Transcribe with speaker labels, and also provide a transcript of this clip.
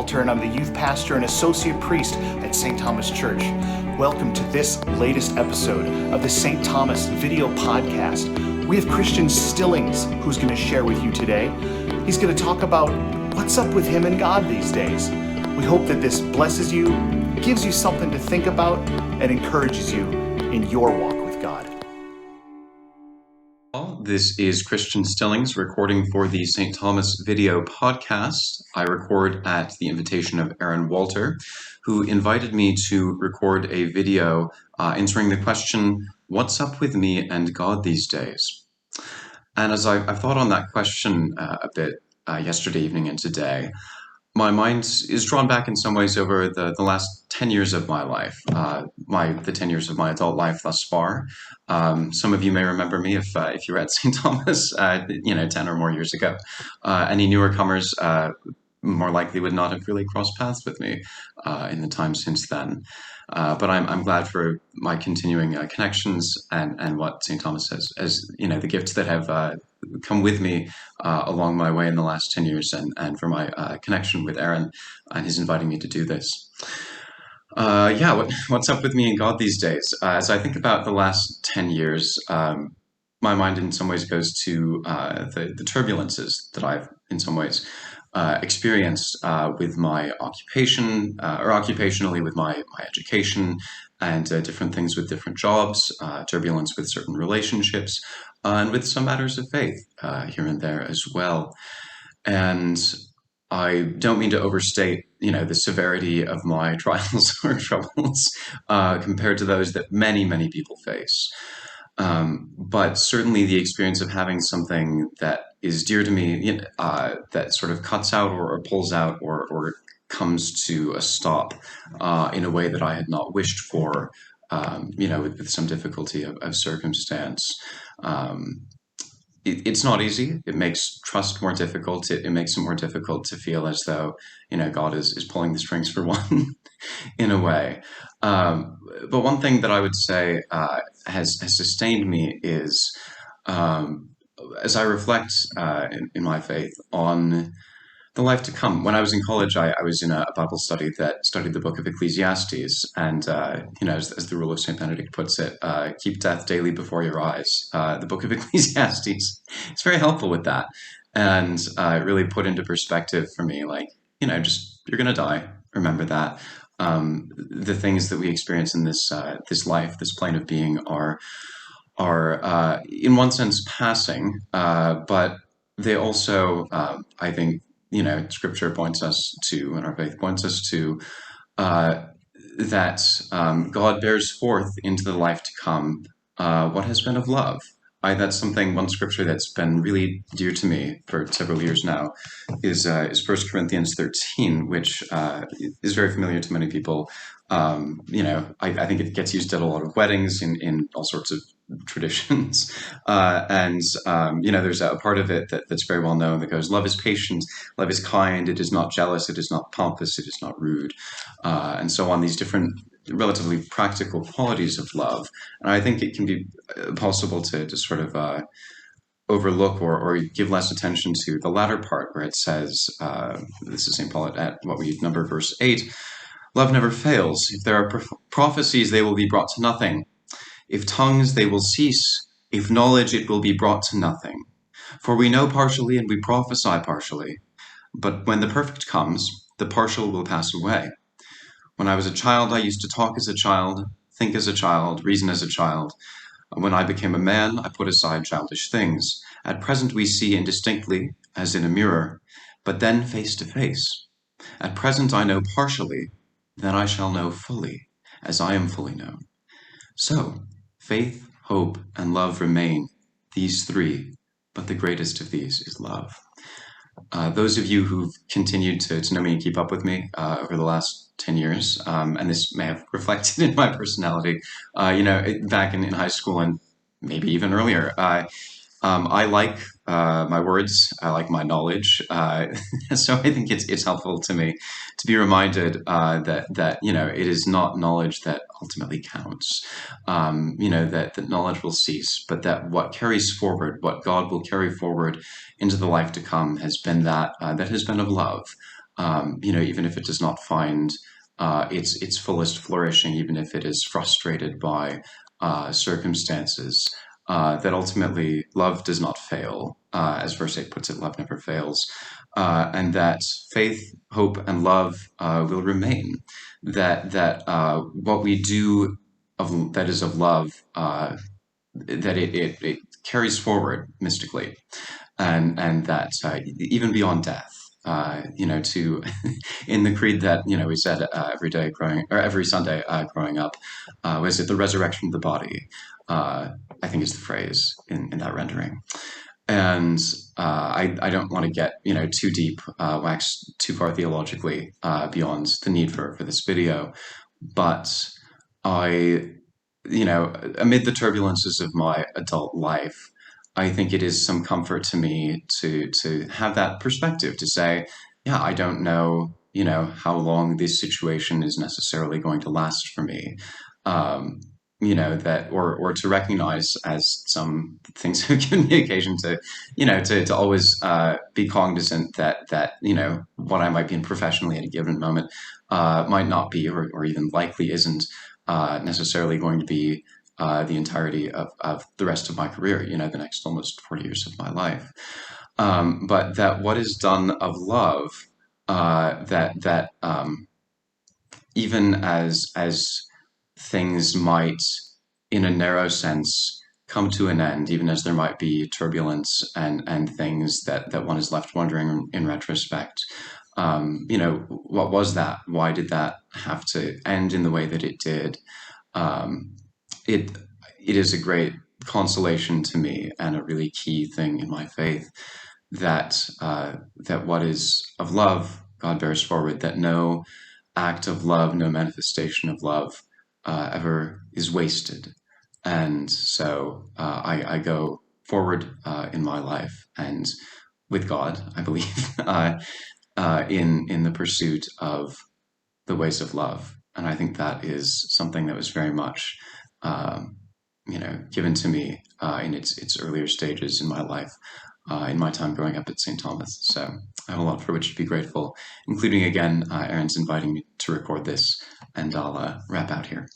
Speaker 1: Walter, and I'm the youth pastor and associate priest at St. Thomas Church. Welcome to this latest episode of the St. Thomas video podcast. We have Christian Stillings, who's going to share with you today. He's going to talk about what's up with him and God these days. We hope that this blesses you, gives you something to think about, and encourages you in your walk with God.
Speaker 2: This is Christian Stillings recording for the St. Thomas video podcast. I record at the invitation of Aaron Walter, who invited me to record a video answering the question, what's up with me and God these days? And as I've thought on that question a bit yesterday evening and today, my mind is drawn back in some ways over the last 10 years of my life, the 10 years of my adult life thus far. Some of you may remember me if you were at St. Thomas, 10 or more years ago. Any newer comers more likely would not have really crossed paths with me in the time since then. But I'm glad for my continuing connections and what St. Thomas has, as the gifts that have come with me along my way in the last 10 years and for my connection with Aaron and his inviting me to do this. What's up with me and God these days? As I think about the last 10 years, my mind in some ways goes to the turbulences that I've in some ways experienced with my occupation or occupationally with my education and different things with different jobs, turbulence with certain relationships, and with some matters of faith here and there as well. And I don't mean to overstate, the severity of my trials or troubles compared to those that many, many people face. But certainly the experience of having something that is dear to me, that sort of cuts out or pulls out or comes to a stop in a way that I had not wished for, with some difficulty of circumstance. It's not easy. It makes trust more difficult. It makes it more difficult to feel as though, God is pulling the strings for one in a way. But one thing that I would say has sustained me is as I reflect in my faith on the life to come. When I was in college, I was in a Bible study that studied the book of Ecclesiastes. And, as the rule of St. Benedict puts it, keep death daily before your eyes. The book of Ecclesiastes is very helpful with that. And it really put into perspective for me, you're going to die. Remember that. The things that we experience in this life, this plane of being, are in one sense passing, but they also, I think, Scripture points us to, and our faith points us to, that God bears forth into the life to come what has been of love. That's one Scripture that's been really dear to me for several years now is 1 Corinthians 13, which is very familiar to many people. I think it gets used at a lot of weddings in all sorts of traditions. There's a part of it that's very well known that goes, love is patient, love is kind, it is not jealous, it is not pompous, it is not rude, and so on, these different relatively practical qualities of love. And I think it can be possible to sort of overlook or give less attention to the latter part where it says, this is St. Paul at what we number verse 8, love never fails. If there are prophecies, they will be brought to nothing. If tongues, they will cease. If knowledge, it will be brought to nothing. For we know partially and we prophesy partially. But when the perfect comes, the partial will pass away. When I was a child, I used to talk as a child, think as a child, reason as a child. When I became a man, I put aside childish things. At present we see indistinctly, as in a mirror, but then face to face. At present I know partially, then I shall know fully, as I am fully known. So, faith, hope, and love remain, these three, but the greatest of these is love. Those of you who've continued to know me and keep up with me over the last 10 years, and this may have reflected in my personality, back in high school and maybe even earlier, I like my words, I like my knowledge, so I think it's helpful to me to be reminded that it is not knowledge that ultimately counts, that knowledge will cease, but that what carries forward, what God will carry forward into the life to come has been that has been of love. even if it does not find its fullest flourishing, even if it is frustrated by circumstances, that ultimately love does not fail. As verse 8 puts it, love never fails. And that faith, hope, and love will remain. That what we do that is of love, that it carries forward mystically, and that even beyond death. To in the creed that we said every Sunday growing up, was it the resurrection of the body? I think is the phrase in that rendering. And I don't want to get too deep, wax too far theologically beyond the need for this video, but I, amid the turbulences of my adult life, I think it is some comfort to me to have that perspective to say, yeah, I don't know, how long this situation is necessarily going to last for me. That or to recognize, as some things have given me occasion to, to always be cognizant that what I might be in professionally at a given moment might not be, or even likely isn't necessarily going to be the entirety of the rest of my career, the next almost 40 years of my life. But that what is done of love, that even as things might, in a narrow sense, come to an end, even as there might be turbulence and things that one is left wondering in retrospect, what was that? Why did that have to end in the way that it did? It is a great consolation to me and a really key thing in my faith that what is of love, God bears forward, that no act of love, no manifestation of love ever is wasted. And so I go forward in my life and with God, I believe, in the pursuit of the ways of love. And I think that is something that was very much, given to me in its earlier stages in my life, in my time growing up at St. Thomas. So I have a lot for which to be grateful, including, again, Aaron's inviting me to record this, and I'll wrap out here.